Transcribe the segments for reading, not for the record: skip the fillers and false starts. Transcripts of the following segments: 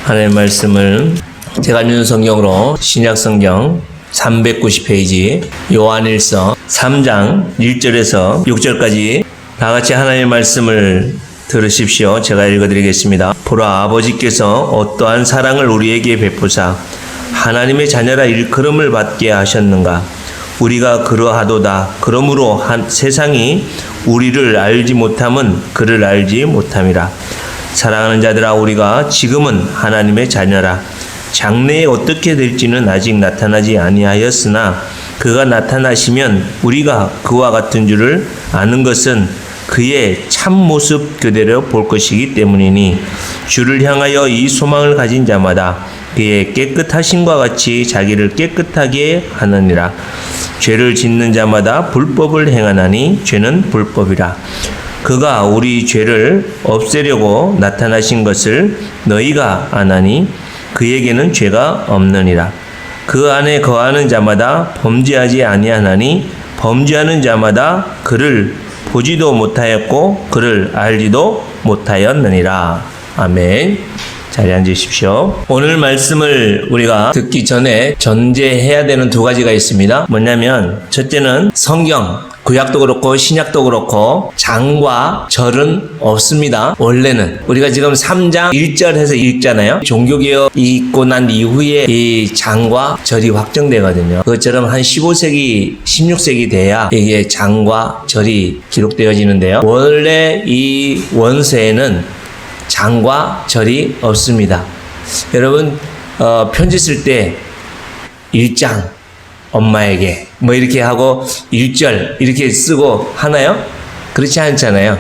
하나님의 말씀을 제가 읽는 성경으로 신약성경 390페이지 요한일서 3장 1절에서 6절까지 다같이 하나님의 말씀을 들으십시오. 제가 읽어드리겠습니다. 보라, 아버지께서 어떠한 사랑을 우리에게 베푸사 하나님의 자녀라 일컬음을 받게 하셨는가. 우리가 그러하도다. 그러므로 세상이 우리를 알지 못함은 그를 알지 못함이라. 사랑하는 자들아, 우리가 지금은 하나님의 자녀라. 장래에 어떻게 될지는 아직 나타나지 아니하였으나 그가 나타나시면 우리가 그와 같은 줄을 아는 것은 그의 참모습 그대로 볼 것이기 때문이니, 주를 향하여 이 소망을 가진 자마다 그의 깨끗하심과 같이 자기를 깨끗하게 하느니라. 죄를 짓는 자마다 불법을 행하나니 죄는 불법이라. 그가 우리 죄를 없애려고 나타나신 것을 너희가 아나니 그에게는 죄가 없느니라. 그 안에 거하는 자마다 범죄하지 아니하나니 범죄하는 자마다 그를 보지도 못하였고 그를 알지도 못하였느니라. 아멘. 자리에 앉으십시오. 오늘 말씀을 우리가 듣기 전에 전제해야 되는 두 가지가 있습니다. 뭐냐면, 첫째는 성경, 구약도 그렇고 신약도 그렇고 장과 절은 없습니다. 원래는 우리가 지금 3장 1절 해서 읽잖아요. 종교개혁이 있고 난 이후에 이 장과 절이 확정되거든요. 그것처럼 한 15세기 16세기 돼야 이게 장과 절이 기록되어지는데요. 원래 이 원서에는 장과 절이 없습니다. 여러분 편지 쓸 때 1장 엄마에게 뭐 이렇게 하고 1절 이렇게 쓰고 하나요? 그렇지 않잖아요.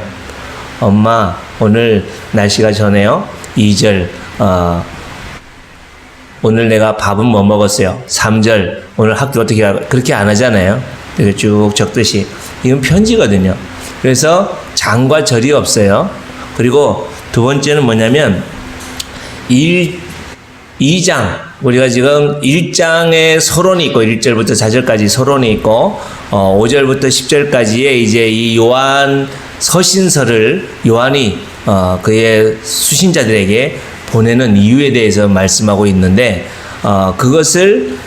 엄마, 오늘 날씨가 좋네요. 2절 오늘 내가 밥은 뭐 먹었어요. 3절 오늘 학교 어떻게 하고, 그렇게 안 하잖아요. 이렇게 쭉 적듯이. 이건 편지거든요. 그래서 장과 절이 없어요. 그리고 두 번째는 뭐냐면 2장, 우리가 지금 1장에 서론이 있고 1절부터 4절까지 서론이 있고 5절부터 10절까지의 이제 이 요한 서신서를 요한이 그의 수신자들에게 보내는 이유에 대해서 말씀하고 있는데, 그것을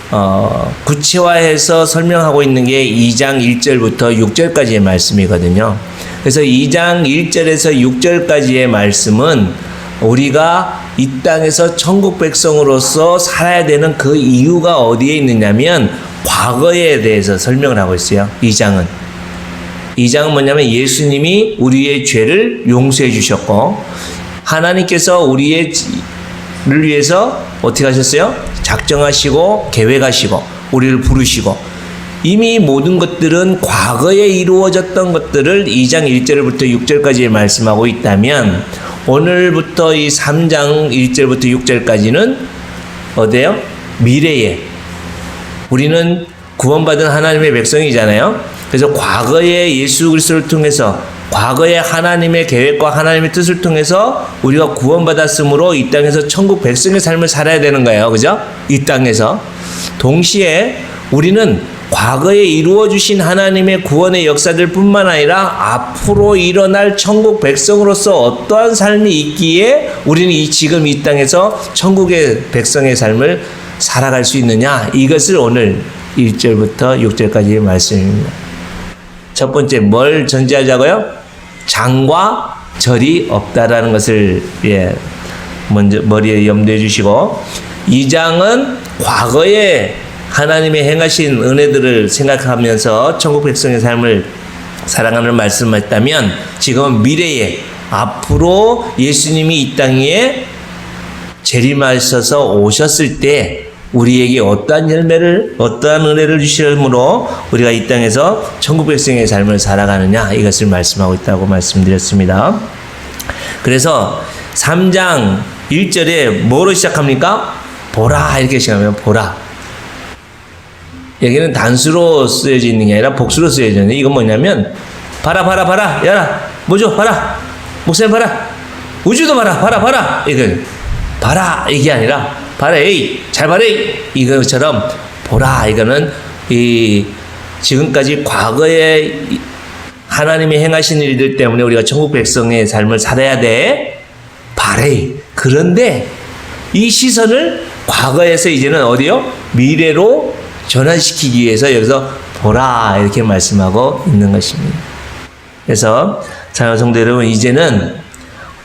구체화해서 설명하고 있는 게 2장 1절부터 6절까지의 말씀이거든요. 그래서 2장 1절에서 6절까지의 말씀은 우리가 이 땅에서 천국 백성으로서 살아야 되는 그 이유가 어디에 있느냐면 과거에 대해서 설명을 하고 있어요. 2장은 뭐냐면 예수님이 우리의 죄를 용서해 주셨고, 하나님께서 우리를 위해서 어떻게 하셨어요? 작정하시고 계획하시고 우리를 부르시고, 이미 모든 것들은 과거에 이루어졌던 것들을 2장 1절부터 6절까지 말씀하고 있다면, 오늘부터 이 3장 1절부터 6절까지는 어디예요? 미래에. 우리는 구원받은 하나님의 백성이잖아요. 그래서 과거에 예수 그리스도를 통해서, 과거에 하나님의 계획과 하나님의 뜻을 통해서 우리가 구원받았으므로 이 땅에서 천국 백성의 삶을 살아야 되는 거예요. 그죠? 이 땅에서. 동시에 우리는 과거에 이루어주신 하나님의 구원의 역사들 뿐만 아니라 앞으로 일어날 천국 백성으로서 어떠한 삶이 있기에 우리는 지금 이 땅에서 천국의 백성의 삶을 살아갈 수 있느냐, 이것을 오늘 1절부터 6절까지의 말씀입니다. 첫 번째, 뭘 전제하자고요? 장과 절이 없다라는 것을 먼저 머리에 염두해 주시고, 2장은 과거에 하나님의 행하신 은혜들을 생각하면서 천국 백성의 삶을 살아가는 말씀을 했다면, 지금은 미래에 앞으로 예수님이 이 땅에 재림하셔서 오셨을 때 우리에게 어떠한 열매를, 어떠한 은혜를 주심으로 우리가 이 땅에서 천국 백성의 삶을 살아가느냐, 이것을 말씀하고 있다고 말씀드렸습니다. 그래서 3장 1절에 뭐로 시작합니까? 보라, 이렇게 시작하면 보라. 여기는 단수로 쓰여져 있는 게 아니라 복수로 쓰여져 있는데, 이건 뭐냐면 봐라, 봐라, 봐라, 야라, 뭐죠? 봐라, 목사님 봐라, 우주도 봐라, 봐라, 봐라. 이건 봐라 이게 아니라 봐라, 에이, 잘 봐라, 이것처럼 보라. 이거는 이 지금까지 과거에 하나님이 행하신 일들 때문에 우리가 천국 백성의 삶을 살아야 돼. 바래. 그런데 이 시선을 과거에서 이제는 어디요? 미래로 전환시키기 위해서 여기서 보라 이렇게 말씀하고 있는 것입니다. 그래서 사랑하는 성도 여러분, 이제는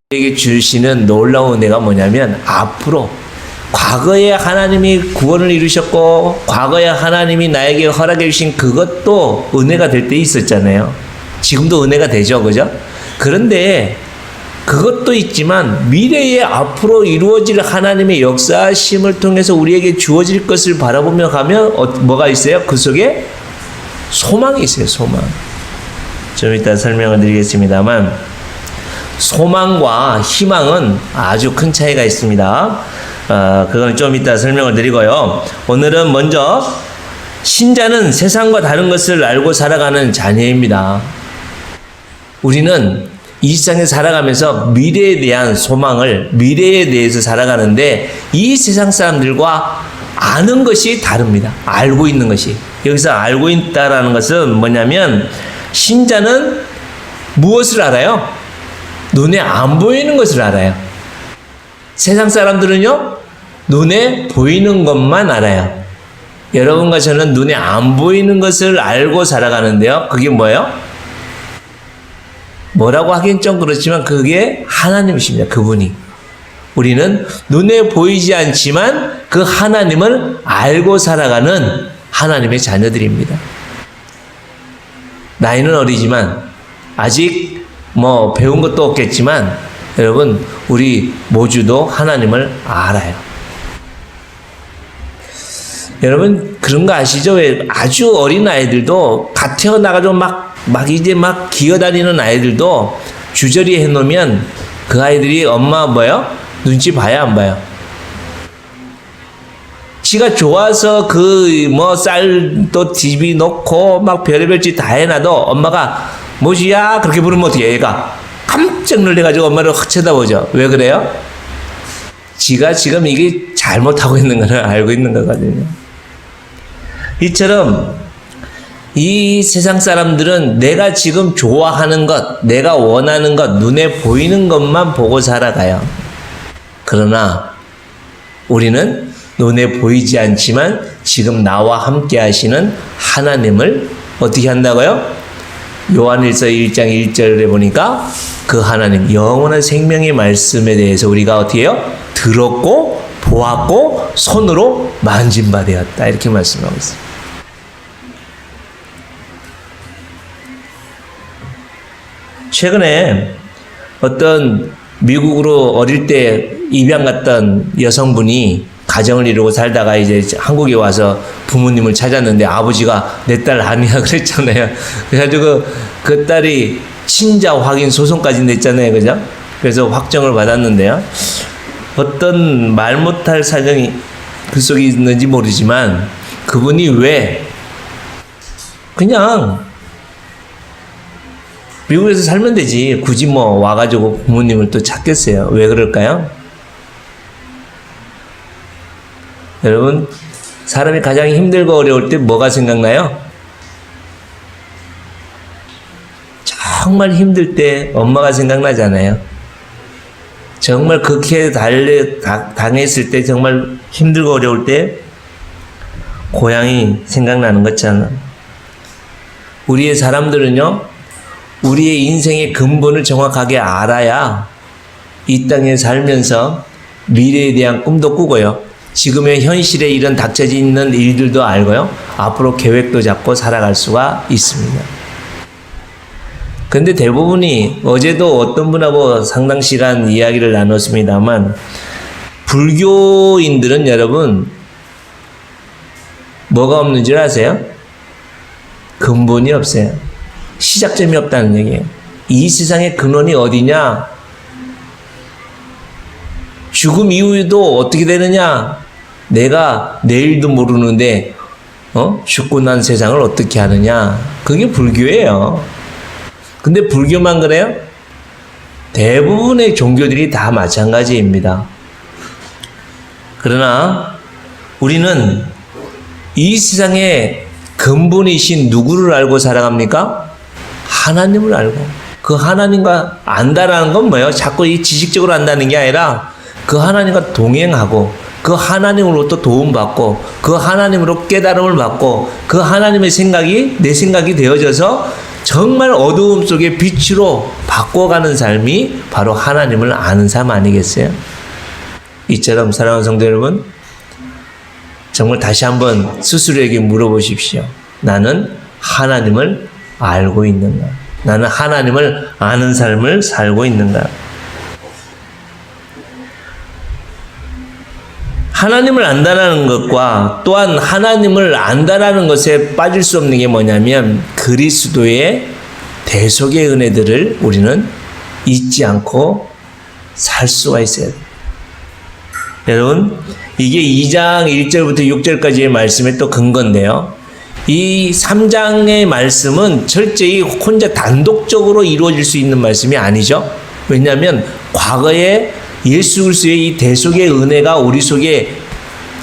우리에게 주시는 놀라운 은혜가 뭐냐면 앞으로 과거에 하나님이 구원을 이루셨고 과거에 하나님이 나에게 허락해 주신 그것도 은혜가 될 때 있었잖아요. 지금도 은혜가 되죠, 그죠? 그런데 그것도 있지만 미래에 앞으로 이루어질 하나님의 역사심을 통해서 우리에게 주어질 것을 바라보며 가면 뭐가 있어요? 그 속에 소망이 있어요. 소망. 좀 이따 설명을 드리겠습니다만 소망과 희망은 아주 큰 차이가 있습니다. 그건 좀 이따 설명을 드리고요. 오늘은 먼저 신자는 세상과 다른 것을 알고 살아가는 자녀입니다. 우리는 이 세상에 살아가면서 미래에 대한 소망을, 미래에 대해서 살아가는데 이 세상 사람들과 아는 것이 다릅니다. 알고 있는 것이. 여기서 알고 있다라는 것은 뭐냐면 신자는 무엇을 알아요? 눈에 안 보이는 것을 알아요. 세상 사람들은요, 눈에 보이는 것만 알아요. 여러분과 저는 눈에 안 보이는 것을 알고 살아가는데요. 그게 뭐예요? 뭐라고 하긴 좀 그렇지만 그게 하나님이십니다. 그분이. 우리는 눈에 보이지 않지만 그 하나님을 알고 살아가는 하나님의 자녀들입니다. 나이는 어리지만 아직 배운 것도 없겠지만 여러분, 우리 모두도 하나님을 알아요. 여러분 그런 거 아시죠? 왜 아주 어린 아이들도 갓 태어나가지고 이제 기어다니는 아이들도 주저리 해놓으면 그 아이들이 엄마 눈치 봐야 안 봐요? 지가 좋아서 쌀도 집이 놓고 별의별 짓 다 해놔도 엄마가 뭐지야? 그렇게 부르면 어떻게 해? 얘가 깜짝 놀래가지고 엄마를 확 쳐다보죠. 왜 그래요? 지가 지금 이게 잘못하고 있는 걸 알고 있는 거거든요. 이처럼 이 세상 사람들은 내가 지금 좋아하는 것, 내가 원하는 것, 눈에 보이는 것만 보고 살아가요. 그러나 우리는 눈에 보이지 않지만 지금 나와 함께 하시는 하나님을 어떻게 한다고요? 요한일서 1장 1절에 보니까 그 하나님, 영원한 생명의 말씀에 대해서 우리가 어떻게 해요? 들었고 보았고 손으로 만진 바 되었다. 이렇게 말씀하고 있습니다. 최근에 어떤 미국으로 어릴 때 입양 갔던 여성분이 가정을 이루고 살다가 이제 한국에 와서 부모님을 찾았는데 아버지가 내 딸 아니야 그랬잖아요. 그래가지고 그 딸이 친자 확인 소송까지 냈잖아요. 그죠? 그래서 확정을 받았는데요. 어떤 말 못할 사정이 그 속에 있는지 모르지만 그분이 왜 그냥 미국에서 살면 되지 굳이 와가지고 부모님을 또 찾겠어요. 왜 그럴까요? 여러분, 사람이 가장 힘들고 어려울 때 뭐가 생각나요? 정말 힘들 때 엄마가 생각나잖아요. 정말 그렇게 당했을 때, 정말 힘들고 어려울 때 고향이 생각나는 것처럼 우리의 사람들은요, 우리의 인생의 근본을 정확하게 알아야 이 땅에 살면서 미래에 대한 꿈도 꾸고요. 지금의 현실에 이런 닥쳐져 있는 일들도 알고요. 앞으로 계획도 잡고 살아갈 수가 있습니다. 근데 대부분이 어제도 어떤 분하고 상당 시간 이야기를 나눴습니다만 불교인들은 여러분 뭐가 없는 줄 아세요? 근본이 없어요. 시작점이 없다는 얘기예요. 이 세상의 근원이 어디냐? 죽음 이후에도 어떻게 되느냐? 내가 내일도 모르는데 죽고 난 세상을 어떻게 하느냐? 그게 불교예요. 근데 불교만 그래요? 대부분의 종교들이 다 마찬가지입니다. 그러나 우리는 이 세상의 근본이신 누구를 알고 살아갑니까? 하나님을 알고. 그 하나님과 안다라는 건 뭐예요? 자꾸 이 지식적으로 안다는 게 아니라 그 하나님과 동행하고 그 하나님으로부터 도움받고 그 하나님으로 깨달음을 받고 그 하나님의 생각이 내 생각이 되어져서 정말 어두움 속에 빛으로 바꿔가는 삶이 바로 하나님을 아는 삶 아니겠어요? 이처럼 사랑하는 성도 여러분, 정말 다시 한번 스스로에게 물어보십시오. 나는 하나님을 알고 있는가? 나는 하나님을 아는 삶을 살고 있는가? 하나님을 안다라는 것과 또한 하나님을 안다라는 것에 빠질 수 없는 게 뭐냐면 그리스도의 대속의 은혜들을 우리는 잊지 않고 살 수가 있어야 돼요. 여러분, 이게 2장 1절부터 6절까지의 말씀의 또 근거인데요. 이 3장의 말씀은 철저히 혼자 단독적으로 이루어질 수 있는 말씀이 아니죠. 왜냐하면 과거에 예수 그리스도의 이 대속의 은혜가 우리 속에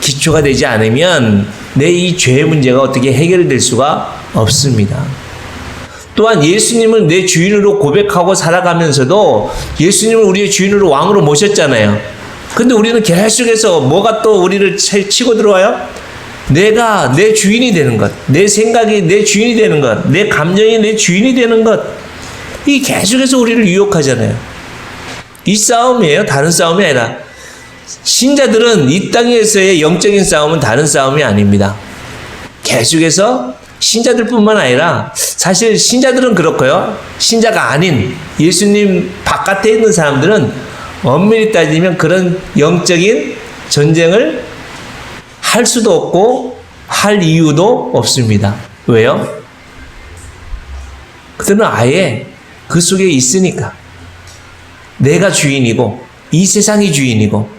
기초가 되지 않으면 내 이 죄의 문제가 어떻게 해결될 수가 없습니다. 또한 예수님을 내 주인으로 고백하고 살아가면서도 예수님을 우리의 주인으로 왕으로 모셨잖아요. 근데 우리는 계속해서 뭐가 또 우리를 치고 들어와요? 내가 내 주인이 되는 것, 내 생각이 내 주인이 되는 것, 내 감정이 내 주인이 되는 것, 이 계속해서 우리를 유혹하잖아요. 이 싸움이에요. 다른 싸움이 아니라. 신자들은 이 땅에서의 영적인 싸움은 다른 싸움이 아닙니다. 계속해서 신자들뿐만 아니라 사실 신자들은 그렇고요. 신자가 아닌 예수님 바깥에 있는 사람들은 엄밀히 따지면 그런 영적인 전쟁을 할 수도 없고 할 이유도 없습니다. 왜요? 그들은 아예 그 속에 있으니까. 내가 주인이고 이 세상이 주인이고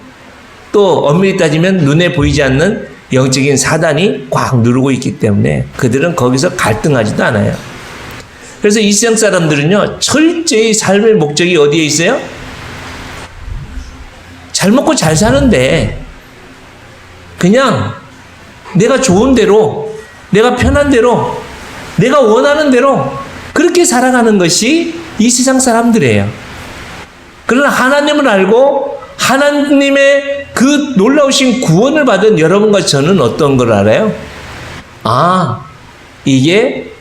또 엄밀히 따지면 눈에 보이지 않는 영적인 사단이 꽉 누르고 있기 때문에 그들은 거기서 갈등하지도 않아요. 그래서 이 세상 사람들은요, 철저히 삶의 목적이 어디에 있어요? 잘 먹고 잘 사는데 그냥 내가 좋은 대로, 내가 편한 대로, 내가 원하는 대로 그렇게 살아가는 것이 이 세상 사람들이에요. 그러나 하나님을 알고 하나님의 그 놀라우신 구원을 받은 여러분과 저는 어떤 걸 알아요? 아, 이게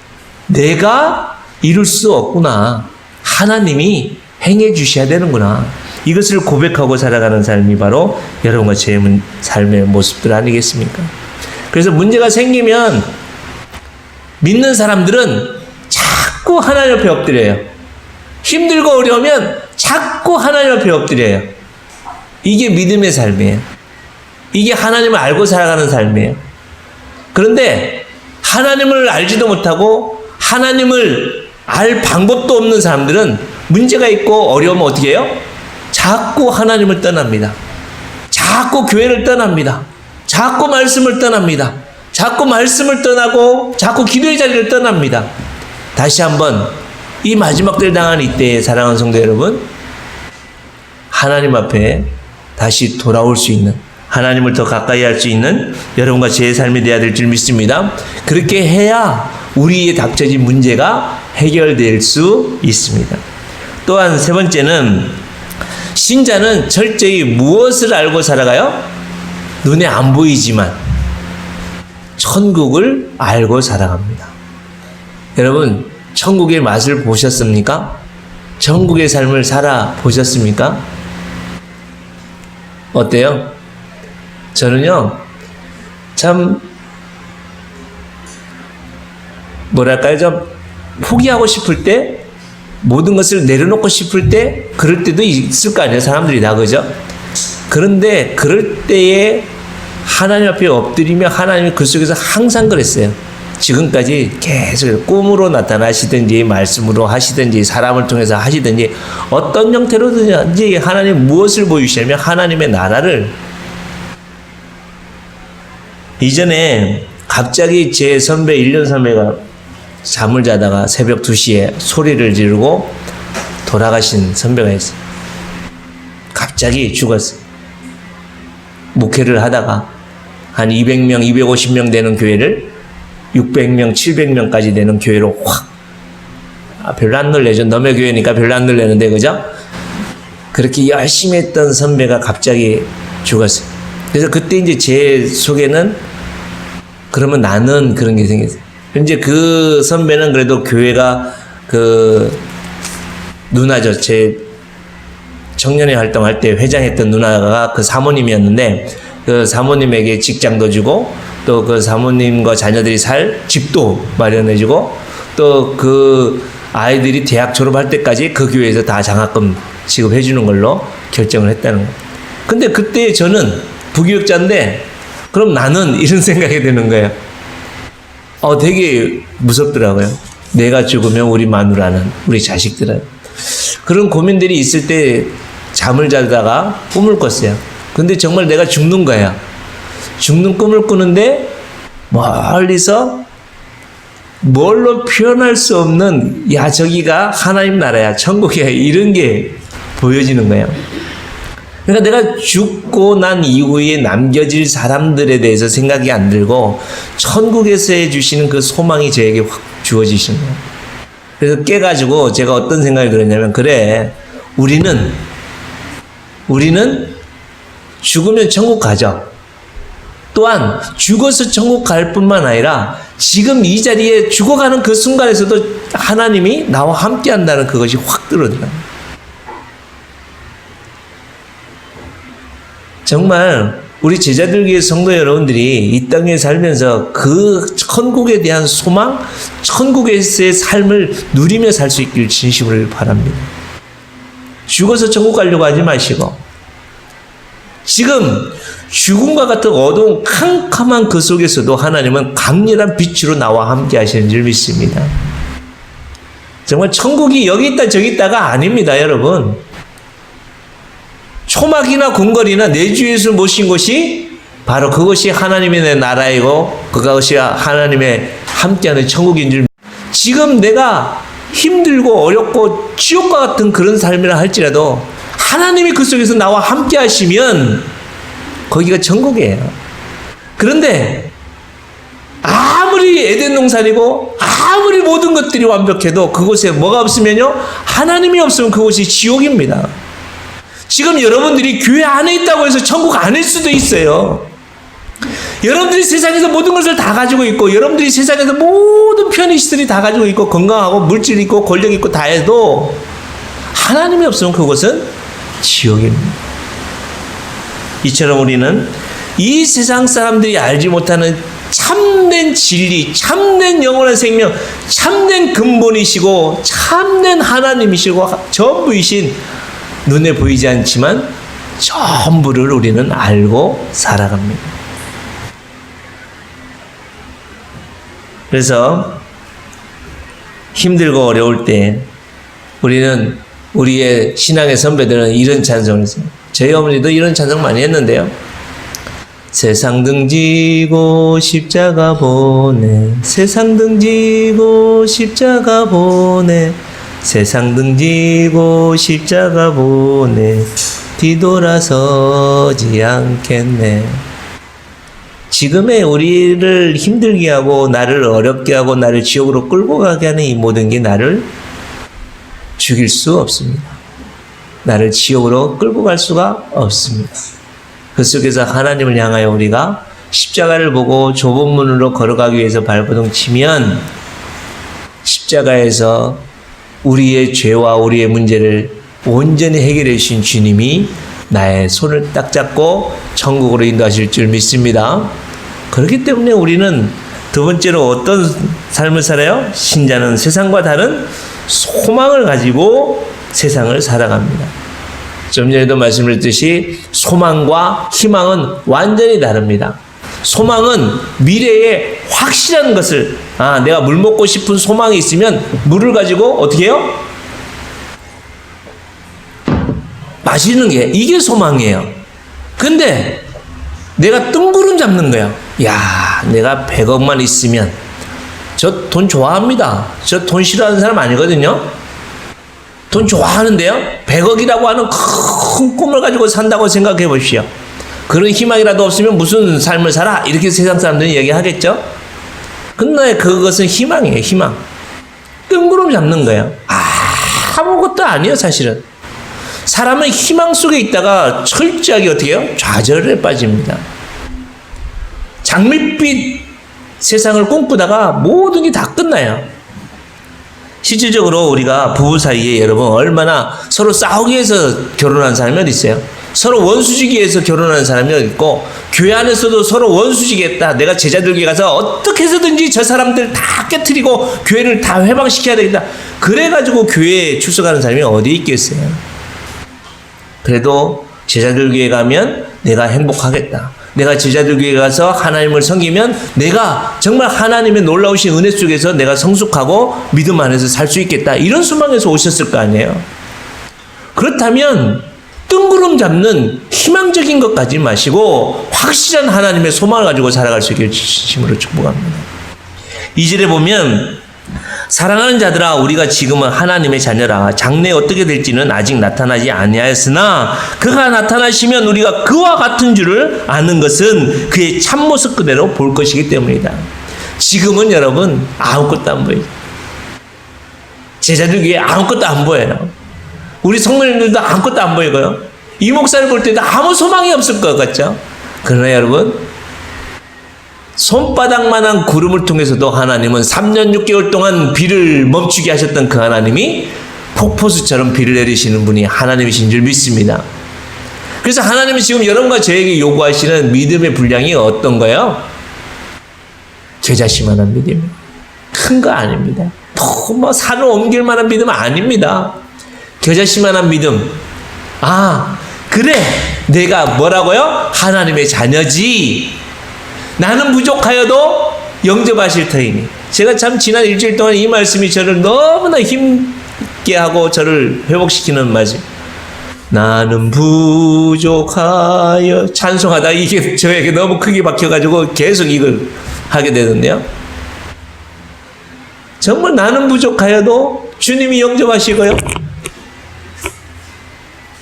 내가 이룰 수 없구나. 하나님이 행해 주셔야 되는구나. 이것을 고백하고 살아가는 삶이 바로 여러분과 제 삶의 모습들 아니겠습니까? 그래서 문제가 생기면 믿는 사람들은 자꾸 하나님 옆에 엎드려요. 힘들고 어려우면 자꾸 하나님 앞에 엎드려요. 이게 믿음의 삶이에요. 이게 하나님을 알고 살아가는 삶이에요. 그런데 하나님을 알지도 못하고 하나님을 알 방법도 없는 사람들은 문제가 있고 어려우면 어떻게 해요? 자꾸 하나님을 떠납니다. 자꾸 교회를 떠납니다. 자꾸 말씀을 떠납니다. 자꾸 말씀을 떠나고 자꾸 기도의 자리를 떠납니다. 다시 한번 이 마지막 때 당한 이때에 사랑하는 성도 여러분, 하나님 앞에 다시 돌아올 수 있는, 하나님을 더 가까이 할 수 있는 여러분과 제 삶이 되어야 될 줄 믿습니다. 그렇게 해야 우리의 닥쳐진 문제가 해결될 수 있습니다. 또한 세 번째는 신자는 철저히 무엇을 알고 살아가요? 눈에 안 보이지만 천국을 알고 살아갑니다. 여러분, 천국의 맛을 보셨습니까? 천국의 삶을 살아보셨습니까? 어때요? 저는요, 참, 뭐랄까요, 좀 포기하고 싶을 때, 모든 것을 내려놓고 싶을 때, 그럴 때도 있을 거 아니에요, 사람들이 다, 그죠? 그런데 그럴 때에 하나님 앞에 엎드리며 하나님이 그 속에서 항상 그랬어요. 지금까지 계속 꿈으로 나타나시든지 말씀으로 하시든지 사람을 통해서 하시든지 어떤 형태로든지 하나님 무엇을 보여주시냐면 하나님의 나라를. 이전에 갑자기 제 선배, 1년 선배가 잠을 자다가 새벽 2시에 소리를 지르고 돌아가신 선배가 있어요. 갑자기 죽었어요. 목회를 하다가 한 200명, 250명 되는 교회를 600명, 700명까지 되는 교회로 확, 별로 안 놀래죠. 너의 교회니까 별로 안 놀래는데, 그죠? 그렇게 열심히 했던 선배가 갑자기 죽었어요. 그래서 그때 이제 제 속에는 그러면 나는 그런 게 생겼어요. 이제 그 선배는 그래도 교회가 그 누나죠. 제 청년회 활동할 때 회장했던 누나가 그 사모님이었는데 그 사모님에게 직장도 주고 또 그 사모님과 자녀들이 살 집도 마련해주고 또 그 아이들이 대학 졸업할 때까지 그 교회에서 다 장학금 지급해주는 걸로 결정을 했다는 거예요. 근데 그때 저는 부교육자인데 그럼 나는 이런 생각이 드는 거예요. 되게 무섭더라고요. 내가 죽으면 우리 마누라는, 우리 자식들은. 그런 고민들이 있을 때 잠을 자다가 꿈을 꿨어요. 근데 정말 내가 죽는 거야. 죽는 꿈을 꾸는데 멀리서 뭘로 표현할 수 없는 야 저기가 하나님 나라야 천국이야 이런 게 보여지는 거예요. 그러니까 내가 죽고 난 이후에 남겨질 사람들에 대해서 생각이 안 들고 천국에서 해주시는 그 소망이 저에게 확 주어지시는 거예요. 그래서 깨가지고 제가 어떤 생각이 들었냐면 그래 우리는 죽으면 천국 가죠. 또한 죽어서 천국 갈 뿐만 아니라 지금 이 자리에 죽어가는 그 순간에서도 하나님이 나와 함께 한다는 그것이 확 들어들어요. 정말 우리 제자들교회 성도 여러분들이 이 땅에 살면서 그 천국에 대한 소망, 천국에서의 삶을 누리며 살 수 있길 진심으로 바랍니다. 죽어서 천국 가려고 하지 마시고 지금 죽음과 같은 어두운 캄캄한 그 속에서도 하나님은 강렬한 빛으로 나와 함께 하시는 줄 믿습니다. 정말 천국이 여기 있다 저기 있다가 아닙니다, 여러분. 초막이나 궁궐이나 내 주에서 모신 곳이 바로 그것이 하나님의 내 나라이고 그것이 하나님의 함께하는 천국인 줄. 지금 내가 힘들고 어렵고 지옥과 같은 그런 삶이라 할지라도 하나님이 그 속에서 나와 함께 하시면 거기가 천국이에요. 그런데 아무리 에덴 동산이고 아무리 모든 것들이 완벽해도 그곳에 뭐가 없으면요 하나님이 없으면 그곳이 지옥입니다. 지금 여러분들이 교회 안에 있다고 해서 천국 아닐 수도 있어요. 여러분들이 세상에서 모든 것을 다 가지고 있고 여러분들이 세상에서 모든 편의시설이 다 가지고 있고 건강하고 물질 있고 권력 있고 다 해도 하나님이 없으면 그곳은 지옥입니다. 이처럼 우리는 이 세상 사람들이 알지 못하는 참된 진리, 참된 영원한 생명, 참된 근본이시고 참된 하나님이시고 전부이신 눈에 보이지 않지만 전부를 우리는 알고 살아갑니다. 그래서 힘들고 어려울 때 우리는 우리의 신앙의 선배들은 이런 찬송을 했어요. 저희 어머니도 이런 찬송 많이 했는데요. 세상 등지고 십자가 보내 세상 등지고 십자가 보내 세상 등지고 십자가 보내 뒤돌아서지 않겠네. 지금의 우리를 힘들게 하고 나를 어렵게 하고 나를 지옥으로 끌고 가게 하는 이 모든 게 나를 죽일 수 없습니다. 나를 지옥으로 끌고 갈 수가 없습니다. 그 속에서 하나님을 향하여 우리가 십자가를 보고 좁은 문으로 걸어가기 위해서 발버둥 치면 십자가에서 우리의 죄와 우리의 문제를 온전히 해결해 주신 주님이 나의 손을 딱 잡고 천국으로 인도하실 줄 믿습니다. 그렇기 때문에 우리는 두 번째로 어떤 삶을 살아요? 신자는 세상과 다른 소망을 가지고 세상을 살아갑니다. 좀 전에도 말씀드렸듯이 소망과 희망은 완전히 다릅니다. 소망은 미래에 확실한 것을 내가 물 먹고 싶은 소망이 있으면 물을 가지고 어떻게 해요? 마시는 게 이게 소망이에요. 근데 내가 뜬구름 잡는 거야. 야, 내가 100억만 있으면 저 돈 좋아합니다. 저 돈 싫어하는 사람 아니거든요. 돈 좋아하는데요. 100억이라고 하는 큰 꿈을 가지고 산다고 생각해 보십시오. 그런 희망이라도 없으면 무슨 삶을 살아? 이렇게 세상 사람들이 얘기하겠죠. 근데 그것은 희망이에요. 희망. 뜬구름 잡는 거예요. 아무것도 아니에요. 사실은. 사람은 희망 속에 있다가 철저하게 어떻게 해요? 좌절에 빠집니다. 장밋빛 세상을 꿈꾸다가 모든 게 다 끝나요. 실질적으로 우리가 부부 사이에 여러분 얼마나 서로 싸우기 위해서 결혼한 사람이 어디 있어요? 서로 원수지기 위해서 결혼하는 사람이 어디 있고, 교회 안에서도 서로 원수지겠다. 내가 제자들에게 가서 어떻게 해서든지 저 사람들 다 깨트리고 교회를 다 회방시켜야 되겠다. 그래가지고 교회에 출석하는 사람이 어디 있겠어요? 그래도 제자들 교회 가면 내가 행복하겠다. 내가 제자들 교회 가서 하나님을 섬기면 내가 정말 하나님의 놀라우신 은혜 속에서 내가 성숙하고 믿음 안에서 살 수 있겠다. 이런 소망에서 오셨을 거 아니에요. 그렇다면 뜬구름 잡는 희망적인 것 가지 마시고 확실한 하나님의 소망을 가지고 살아갈 수 있기를 진심으로 축복합니다. 2절에 보면 사랑하는 자들아, 우리가 지금은 하나님의 자녀라. 장래에 어떻게 될지는 아직 나타나지 아니하였으나 그가 나타나시면 우리가 그와 같은 줄을 아는 것은 그의 참모습 그대로 볼 것이기 때문이다. 지금은 여러분 아무것도 안 보여요. 제자들 위에 아무것도 안 보여요. 우리 성도님들도 아무것도 안 보이고요. 이 목사를 볼 때도 아무 소망이 없을 것 같죠. 그러나 여러분, 손바닥만한 구름을 통해서도 하나님은 3년 6개월 동안 비를 멈추게 하셨던 그 하나님이 폭포수처럼 비를 내리시는 분이 하나님이신 줄 믿습니다. 그래서 하나님은 지금 여러분과 저에게 요구하시는 믿음의 분량이 어떤 거예요? 겨자씨만한 믿음. 큰 거 아닙니다. 뭐 산을 옮길 만한 믿음 아닙니다. 겨자씨만한 믿음. 아, 그래, 내가 뭐라고요? 하나님의 자녀지. 나는 부족하여도 영접하실 터이니. 제가 참 지난 일주일 동안 이 말씀이 저를 너무나 힘있게 하고 저를 회복시키는 말씀. 나는 부족하여 찬송하다, 이게 저에게 너무 크게 박혀가지고 계속 이걸 하게 되던데요. 정말 나는 부족하여도 주님이 영접하시고요,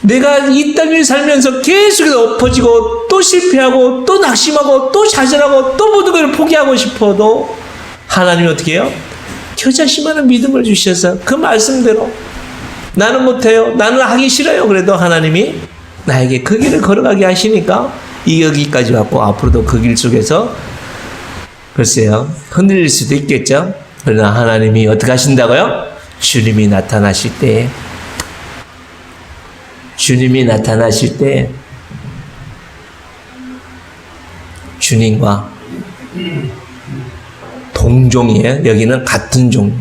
내가 이 땅 위에 살면서 계속 엎어지고 또 실패하고 또 낙심하고 또 좌절하고 또 모든 걸 포기하고 싶어도 하나님이 어떻게 해요? 겨자씨만한 믿음을 주셔서 그 말씀대로 나는 못해요, 나는 하기 싫어요. 그래도 하나님이 나에게 그 길을 걸어가게 하시니까 이 여기까지 왔고 앞으로도 그 길 속에서 글쎄요 흔들릴 수도 있겠죠. 그러나 하나님이 어떻게 하신다고요? 주님이 나타나실 때, 주님이 나타나실 때 주님과 동종이에요. 여기는 같은 종.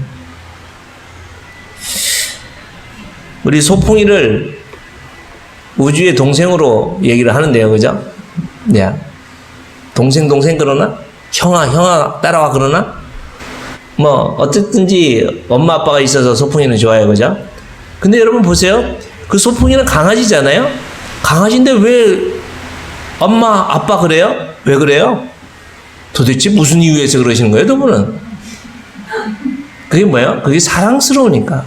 우리 소풍이를 우주의 동생으로 얘기를 하는데요, 그죠? 네. 동생 그러나? 형아 따라와 그러나? 뭐 어쨌든지 엄마 아빠가 있어서 소풍이는 좋아요, 그죠? 근데 여러분 보세요. 그 소풍이는 강아지잖아요. 강아지인데 왜 엄마 아빠 그래요? 왜 그래요? 도대체 무슨 이유에서 그러시는 거예요, 두 분은? 그게 뭐예요? 그게 사랑스러우니까.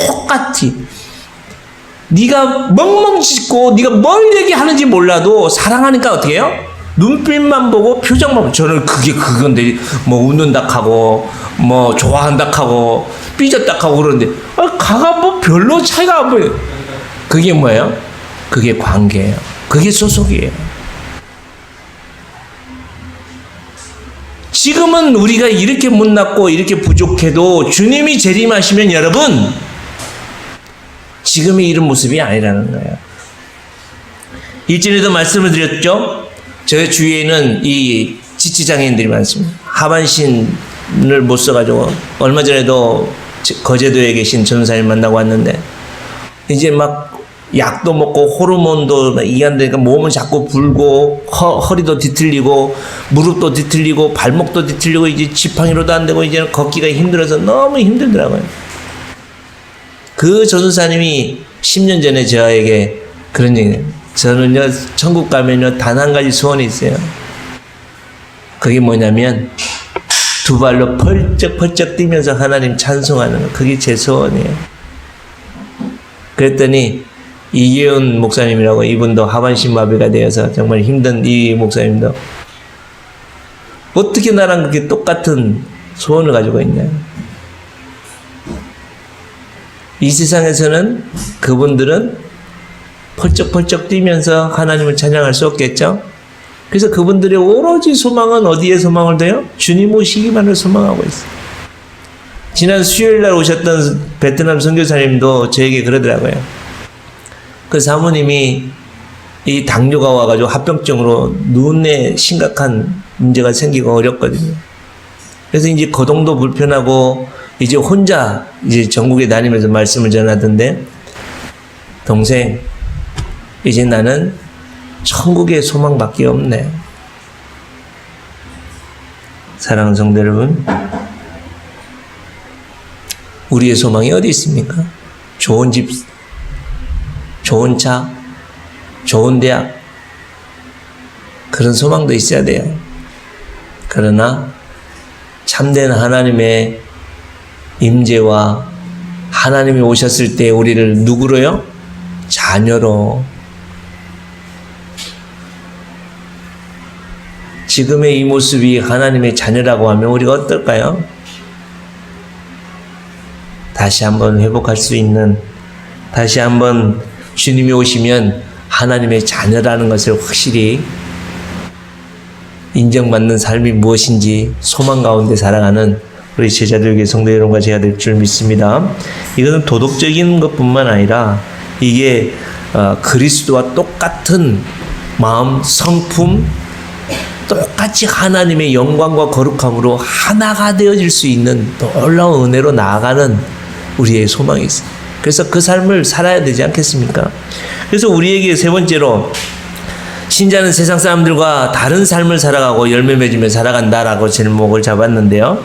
똑같이 네가 멍멍 짖고 네가 뭘 얘기하는지 몰라도 사랑하니까 어떻게 해요? 눈빛만 보고 표정만 보고. 저는 그게 그건데 뭐 웃는다 하고 뭐 좋아한다 하고 삐졌다 하고 그러는데 가가 뭐 별로 차이가 안 보여요. 그게 뭐예요? 그게 관계예요. 그게 소속이에요. 지금은 우리가 이렇게 못났고 이렇게 부족해도 주님이 재림하시면 여러분 지금의 이런 모습이 아니라는 거예요. 일전에도 말씀을 드렸죠. 저희 주위에는 이 지치장애인들이 많습니다. 하반신을 못 써가지고 얼마 전에도 거제도에 계신 전사님 만나고 왔는데 이제 막 약도 먹고 호르몬도 이게 안 되니까 몸은 자꾸 불고 허리도 뒤틀리고 무릎도 뒤틀리고 발목도 뒤틀리고 이제 지팡이로도 안 되고 이제는 걷기가 힘들어서 너무 힘들더라고요. 그 전사님이 10년 전에 저에게 그런 얘기예요. 저는요 천국 가면요 단 한 가지 소원이 있어요. 그게 뭐냐면 두 발로 펄쩍펄쩍 뛰면서 하나님 찬송하는 거. 그게 제 소원이에요. 그랬더니 이계훈 목사님이라고, 이분도 하반신 마비가 되어서 정말 힘든 이 목사님도 어떻게 나랑 그렇게 똑같은 소원을 가지고 있냐. 이 세상에서는 그분들은 펄쩍펄쩍 뛰면서 하나님을 찬양할 수 없겠죠? 그래서 그분들의 오로지 소망은 어디에 소망을 둬요? 주님 오시기만을 소망하고 있어요. 지난 수요일날 오셨던 베트남 선교사님도 저에게 그러더라고요. 그 사모님이 이 당뇨가 와가지고 합병증으로 눈에 심각한 문제가 생기고 어렵거든요. 그래서 이제 거동도 불편하고 이제 혼자 이제 전국에 다니면서 말씀을 전하던데, 동생, 이제 나는 천국의 소망밖에 없네. 사랑하는 성도 여러분, 우리의 소망이 어디 있습니까? 좋은 집, 좋은 차, 좋은 대학, 그런 소망도 있어야 돼요. 그러나 참된 하나님의 임재와 하나님이 오셨을 때 우리를 누구로요? 자녀로. 지금의 이 모습이 하나님의 자녀라고 하면 우리가 어떨까요? 다시 한번 회복할 수 있는, 다시 한번 주님이 오시면 하나님의 자녀라는 것을 확실히 인정받는 삶이 무엇인지 소망 가운데 살아가는 우리 제자들에게, 성도 여러분과 제가 될 줄 믿습니다. 이것은 도덕적인 것뿐만 아니라 이게 그리스도와 똑같은 마음, 성품, 똑같이 하나님의 영광과 거룩함으로 하나가 되어질 수 있는 놀라운 은혜로 나아가는 우리의 소망이 있어요. 그래서 그 삶을 살아야 되지 않겠습니까? 그래서 우리에게 세 번째로, 신자는 세상 사람들과 다른 삶을 살아가고 열매 맺으며 살아간다라고 제목을 잡았는데요.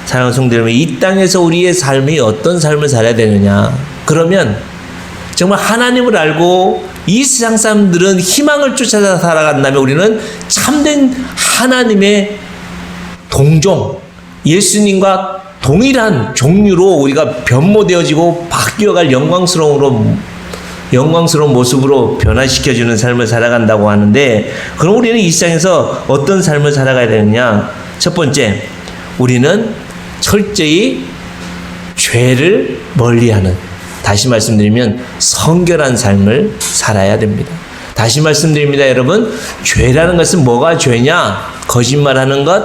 사랑하는 성도 여러분, 이 땅에서 우리의 삶이 어떤 삶을 살아야 되느냐? 그러면 정말 하나님을 알고 이 세상 사람들은 희망을 쫓아서 살아간다면 우리는 참된 하나님의 동종, 예수님과 동일한 종류로 우리가 변모되어지고 바뀌어갈 영광스러운 모습으로 변화시켜주는 삶을 살아간다고 하는데, 그럼 우리는 이 세상에서 어떤 삶을 살아가야 되느냐? 첫 번째, 우리는 철저히 죄를 멀리하는, 다시 말씀드리면 성결한 삶을 살아야 됩니다. 다시 말씀드립니다, 여러분. 죄라는 것은 뭐가 죄냐? 거짓말하는 것,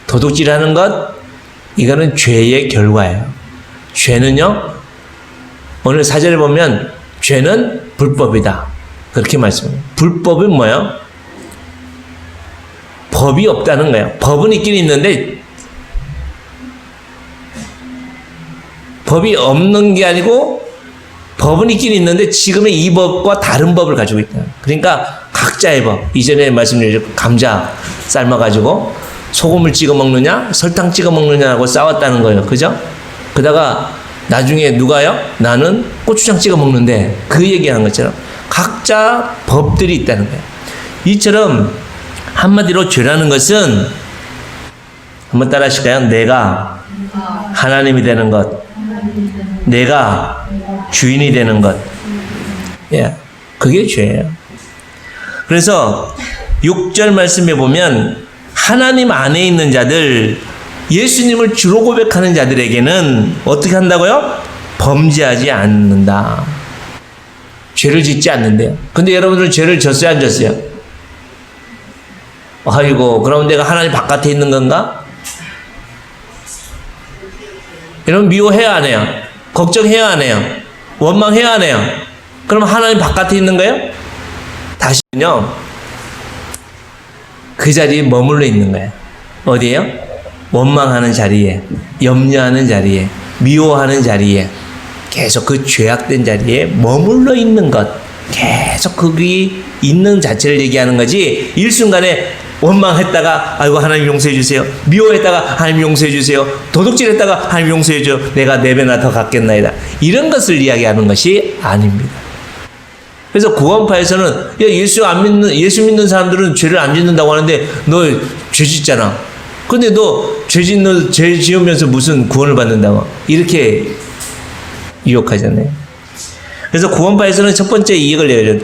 도둑질하는 것, 이거는 죄의 결과예요. 죄는요, 오늘 사절에 보면 죄는 불법이다, 그렇게 말씀해요. 불법은 뭐예요? 법이 없다는 거예요. 법은 있긴 있는데 법이 없는 게 아니고, 법은 있긴 있는데 지금의 이 법과 다른 법을 가지고 있다. 그러니까 각자의 법. 이전에 말씀드린 감자 삶아가지고 소금을 찍어 먹느냐 설탕 찍어 먹느냐고 싸웠다는 거예요. 그죠? 그러다가 나중에 누가요? 나는 고추장 찍어 먹는데, 그 얘기하는 것처럼 각자 법들이 있다는 거예요. 이처럼 한마디로 죄라는 것은, 한번 따라 하실까요? 내가 하나님이 되는 것, 내가 주인이 되는 것, 그게 죄예요. 그래서 6절 말씀에 보면 하나님 안에 있는 자들, 예수님을 주로 고백하는 자들에게는 어떻게 한다고요? 범죄하지 않는다. 죄를 짓지 않는데요. 근데 여러분들은 죄를 졌어요, 안 졌어요? 아이고, 그럼 내가 하나님 바깥에 있는 건가? 여러분, 미워해야 안 해요? 걱정해야 안 해요? 원망해야 안 해요? 그럼 하나님 바깥에 있는 거예요? 다시는요, 그 자리에 머물러 있는 거예요. 어디에요? 원망하는 자리에, 염려하는 자리에, 미워하는 자리에, 계속 그 죄악된 자리에 머물러 있는 것, 계속 거기 있는 자체를 얘기하는 거지, 일순간에 원망했다가 아이고 하나님 용서해 주세요, 미워했다가 하나님 용서해 주세요, 도둑질했다가 하나님 용서해 줘, 내가 4배나 더 갚겠나이다, 이런 것을 이야기하는 것이 아닙니다. 그래서 구원파에서는 야, 예수 믿는 사람들은 죄를 안 짓는다고 하는데 너 죄 짓잖아. 근데 너 죄 지으면서 무슨 구원을 받는다고, 이렇게 유혹하잖아요. 그래서 구원파에서는 첫 번째 이익을 내요.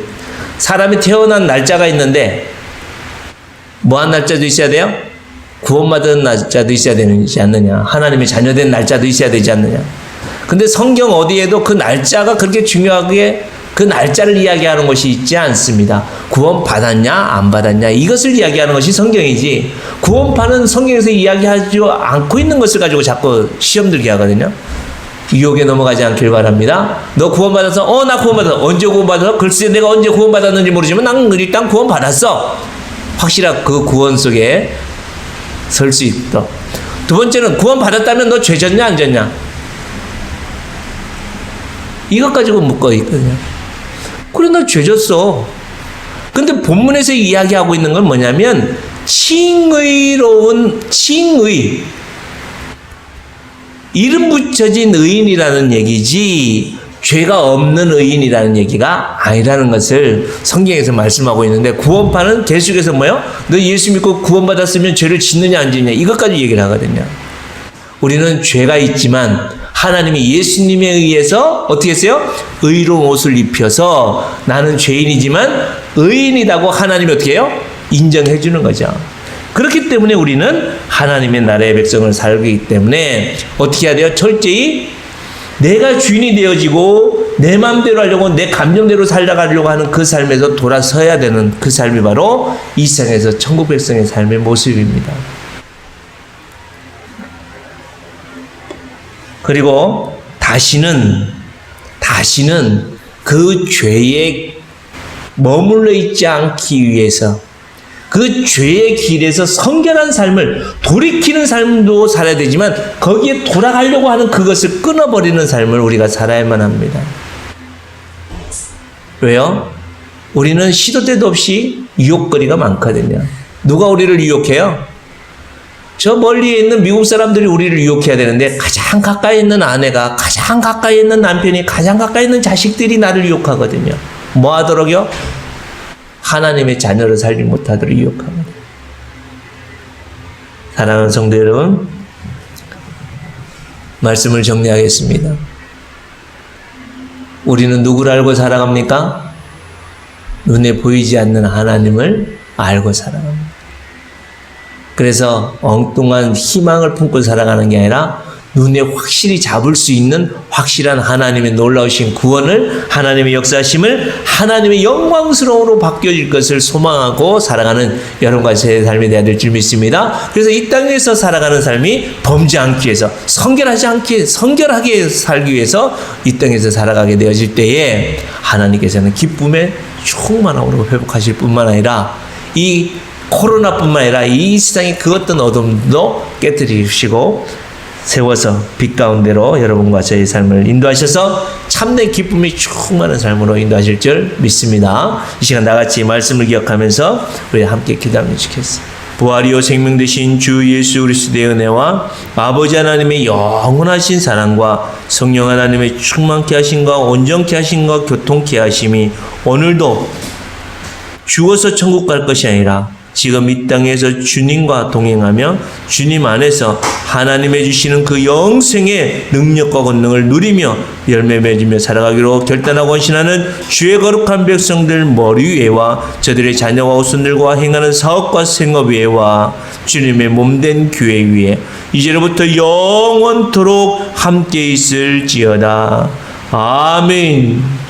사람이 태어난 날짜가 있는데 뭐한 날짜도 있어야 돼요? 구원받은 날짜도 있어야 되지 않느냐? 하나님의 자녀된 날짜도 있어야 되지 않느냐? 근데 성경 어디에도 그 날짜가 그렇게 중요하게 그 날짜를 이야기하는 것이 있지 않습니다. 구원 받았냐 안 받았냐 이것을 이야기하는 것이 성경이지, 구원파는 성경에서 이야기하지 않고 있는 것을 가지고 자꾸 시험 들게 하거든요. 유혹에 넘어가지 않길 바랍니다. 너 구원받아서? 나 구원받았어. 언제 구원받았어? 글쎄 내가 언제 구원받았는지 모르지만 난 일단 구원받았어. 확실한 그 구원 속에 설 수 있다. 두 번째는 구원받았다면 너 죄 졌냐 안 졌냐 이것 가지고 묶어 있거든요. 그래 나 죄 졌어. 근데 본문에서 이야기하고 있는 건 뭐냐면 칭의로운 칭의, 이름 붙여진 의인이라는 얘기지 죄가 없는 의인이라는 얘기가 아니라는 것을 성경에서 말씀하고 있는데, 구원파는 계속해서 뭐요? 너 예수 믿고 구원받았으면 죄를 짓느냐 안 짓느냐 이것까지 얘기를 하거든요. 우리는 죄가 있지만 하나님이 예수님에 의해서 어떻게 했어요? 의로운 옷을 입혀서 나는 죄인이지만 의인이라고 하나님이 어떻게 해요? 인정해 주는 거죠. 그렇기 때문에 우리는 하나님의 나라의 백성을 살기 때문에 어떻게 해야 돼요? 철저히 내가 주인이 되어지고 내 마음대로 하려고 내 감정대로 살아가려고 하는 그 삶에서 돌아서야 되는 그 삶이 바로 이 세상에서 천국 백성의 삶의 모습입니다. 그리고 다시는 그 죄에 머물러 있지 않기 위해서 그 죄의 길에서 성결한 삶을 돌이키는 삶도 살아야 되지만 거기에 돌아가려고 하는 그것을 끊어버리는 삶을 우리가 살아야만 합니다. 왜요? 우리는 시도 때도 없이 유혹거리가 많거든요. 누가 우리를 유혹해요? 저 멀리에 있는 미국 사람들이 우리를 유혹해야 되는데 가장 가까이 있는 아내가, 가장 가까이 있는 남편이, 가장 가까이 있는 자식들이 나를 유혹하거든요. 뭐 하도록요? 하나님의 자녀를 살지 못하도록 유혹합니다. 사랑하는 성도 여러분, 말씀을 정리하겠습니다. 우리는 누구를 알고 살아갑니까? 눈에 보이지 않는 하나님을 알고 살아갑니다. 그래서 엉뚱한 희망을 품고 살아가는 게 아니라 눈에 확실히 잡을 수 있는 확실한 하나님의 놀라우신 구원을, 하나님의 역사심을 하나님의 영광스러움으로 바뀌어질 것을 소망하고 살아가는 여러분과 제 삶이 되어야 될 줄 믿습니다. 그래서 이 땅에서 살아가는 삶이 범죄 않기 위해서, 성결하게 살기 위해서 이 땅에서 살아가게 되어질 때에 하나님께서는 기쁨에 충만함으로 회복하실 뿐만 아니라 이 코로나뿐만 아니라 이 세상의 그 어떤 어둠도 깨뜨리시고 세워서 빛 가운데로 여러분과 저의 삶을 인도하셔서 참된 기쁨이 충만한 삶으로 인도하실 줄 믿습니다. 이 시간 나같이 말씀을 기억하면서 우리 함께 기도하면 좋겠습니다. 부활이요 생명 되신 주 예수 그리스도의 은혜와 아버지 하나님의 영원하신 사랑과 성령 하나님의 충만케 하심과 온전케 하심과 교통케 하심이 오늘도 죽어서 천국 갈 것이 아니라 지금 이 땅에서 주님과 동행하며 주님 안에서 하나님의 주시는 그 영생의 능력과 권능을 누리며 열매 맺으며 살아가기로 결단하고 헌신하는 주의 거룩한 백성들 머리 위에와 저들의 자녀와 후손들과 행하는 사업과 생업 위에와 주님의 몸된 교회 위에 이제로부터 영원토록 함께 있을지어다. 아멘.